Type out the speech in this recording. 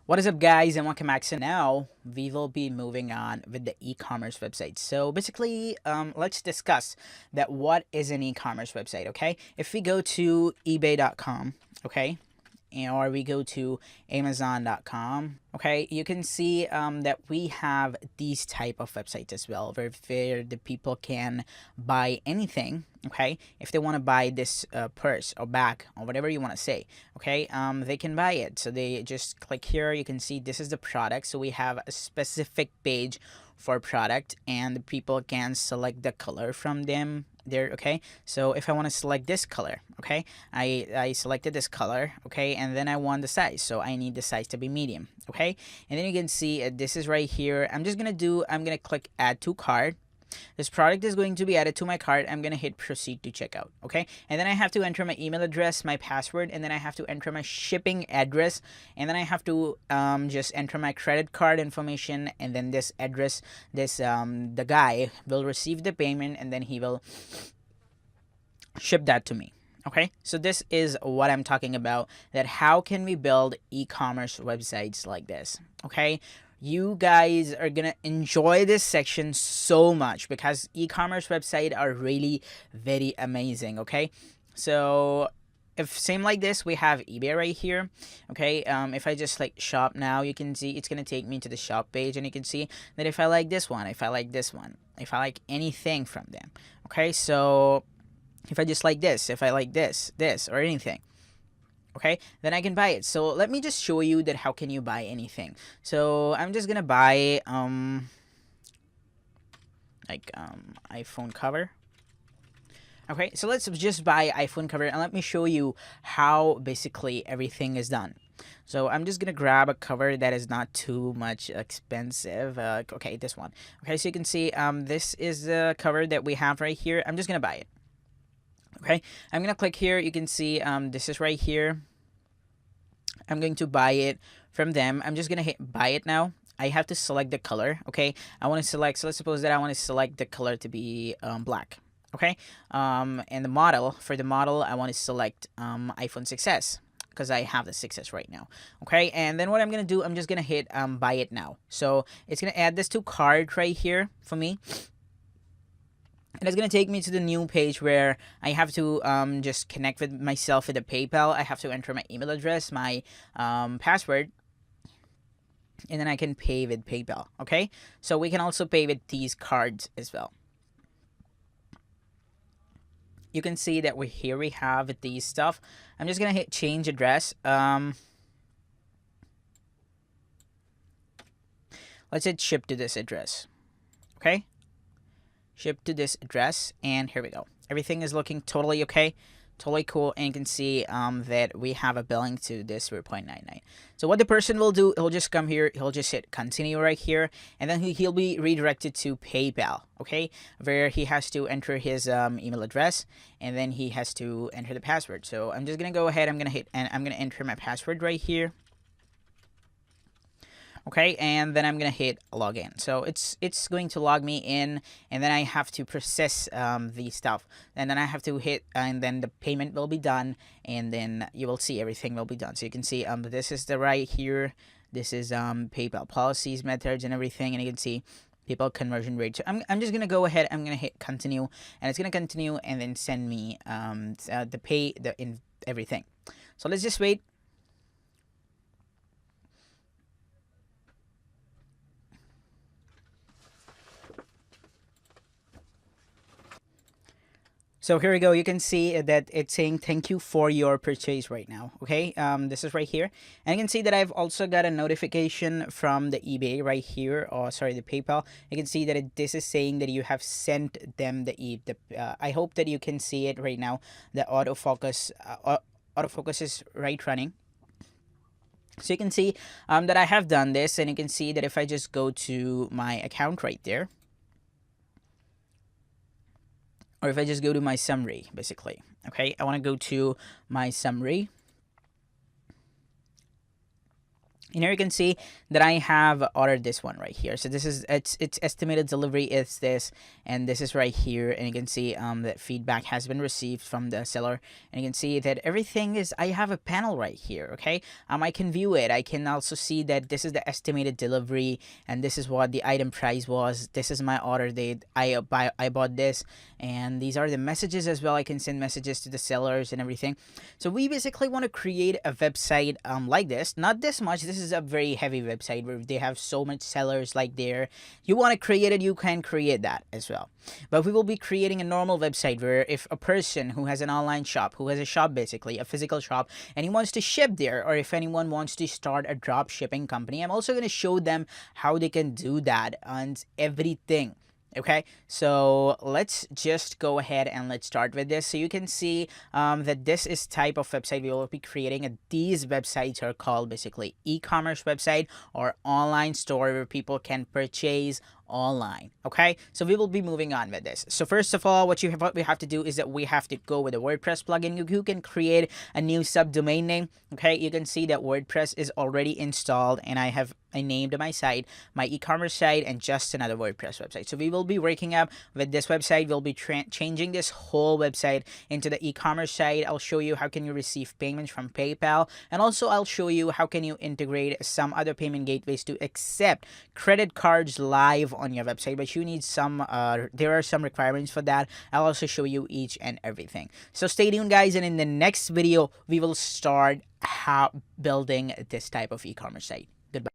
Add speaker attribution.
Speaker 1: What is up, guys, and welcome back. So now we will be moving on with the e-commerce website. So basically, let's discuss that what is an e-commerce website. Okay, if we go to ebay.com, okay, or we go to amazon.com, okay, you can see that we have these type of websites as well, where the people can buy anything. Okay, if they want to buy this purse or bag or whatever you want to say, okay, they can buy it. So they just click here. You can see this is the product. So we have a specific page for product, and the people can select the color from them there. Okay, so if I want to select this color, okay, I selected this color, okay, and then I want the size, so I need the size to be medium. Okay, and then you can see this is right here. I'm gonna click add to cart. This product is going to be added to my cart. I'm gonna hit proceed to checkout. Okay, and then I have to enter my email address, my password, and then I have to enter my shipping address, and then I have to just enter my credit card information, and then this address, the guy will receive the payment, and then he will ship that to me. Okay, so this is what I'm talking about, that how can we build e-commerce websites like this. Okay, you guys are gonna enjoy this section so much because e-commerce websites are really very amazing. Okay, so if same like this, we have eBay right here. Okay, if I just like shop now, you can see it's gonna take me to the shop page, and you can see that if I like this one, if I like this one, if I like anything from them. Okay, so if I just like this, if I like this, or anything, okay, then I can buy it. So let me just show you that how can you buy anything. So I'm just gonna buy iPhone cover. Okay, so let's just buy iPhone cover, and let me show you how basically everything is done. So I'm just gonna grab a cover that is not too much expensive. Okay, this one. Okay, so you can see this is the cover that we have right here. I'm just gonna buy it. Okay, I'm gonna click here. You can see this is right here. I'm going to buy it from them. I'm just gonna hit buy it now. I have to select the color. Okay, I want to select, so let's suppose that I want to select the color to be black. Okay, and the model, for the model I want to select iPhone 6s because I have the 6s right now. Okay, and then what I'm gonna do, I'm just gonna hit buy it now. So it's gonna add this to cart right here for me. And it's going to take me to the new page where I have to just connect with myself with the PayPal. I have to enter my email address, my password, and then I can pay with PayPal. Okay, so we can also pay with these cards as well. You can see that here we have these stuff. I'm just going to hit change address. Let's hit ship to this address. Okay, ship to this address, and here we go. Everything is looking totally okay, totally cool, and you can see that we have a billing to this 0.99. So what the person will do, he'll just come here, he'll just hit continue right here, and then he'll be redirected to PayPal. Okay, where he has to enter his email address, and then he has to enter the password. So I'm just gonna go ahead, I'm gonna enter my password right here. Okay, and then I'm gonna hit login. So it's going to log me in, and then I have to process the stuff, and then I have to hit, and then the payment will be done, and then you will see everything will be done. So you can see this is the right here, this is PayPal policies, methods, and everything, and you can see PayPal conversion rate. So I'm just gonna go ahead, I'm gonna hit continue, and it's gonna continue and then send me the pay in everything. So let's just wait. So here we go. You can see that it's saying thank you for your purchase right now. Okay, this is right here, and you can see that I've also got a notification from the eBay right here, or sorry, the PayPal. You can see that this is saying that you have sent them I hope that you can see it right now. The autofocus is right running. So you can see that I have done this, and you can see that if I just go to my account right there, or if I just go to my summary, basically, okay, I want to go to my summary, And here you can see that I have ordered this one right here. So this is its estimated delivery is this, and this is right here. And you can see that feedback has been received from the seller, and you can see that everything is. I have a panel right here. Okay, I can view it. I can also see that this is the estimated delivery, and this is what the item price was. This is my order date. I bought this, and these are the messages as well. I can send messages to the sellers and everything. So we basically want to create a website like this. Not this much. This is a very heavy website where they have so much sellers like there. You want to create it, you can create that as well. But we will be creating a normal website where if a person who has an online shop, who has a shop basically, a physical shop, and he wants to ship there, or if anyone wants to start a drop shipping company, I'm also going to show them how they can do that and everything. Okay, so let's just go ahead and let's start with this. So you can see that this is type of website we will be creating. And these websites are called basically e-commerce website or online store where people can purchase online. Okay, so we will be moving on with this. So first of all, what we have to do is that we have to go with a WordPress plugin. You can create a new subdomain name. Okay, you can see that WordPress is already installed, and I named my site, my e-commerce site, and just another WordPress website. So we will be working up with this website. We'll be changing this whole website into the e-commerce site. I'll show you how can you receive payments from PayPal, and also I'll show you how can you integrate some other payment gateways to accept credit cards live on your website. But you need some there are some requirements for that. I'll also show you each and everything. So stay tuned, guys, and in the next video we will start how building this type of e-commerce site.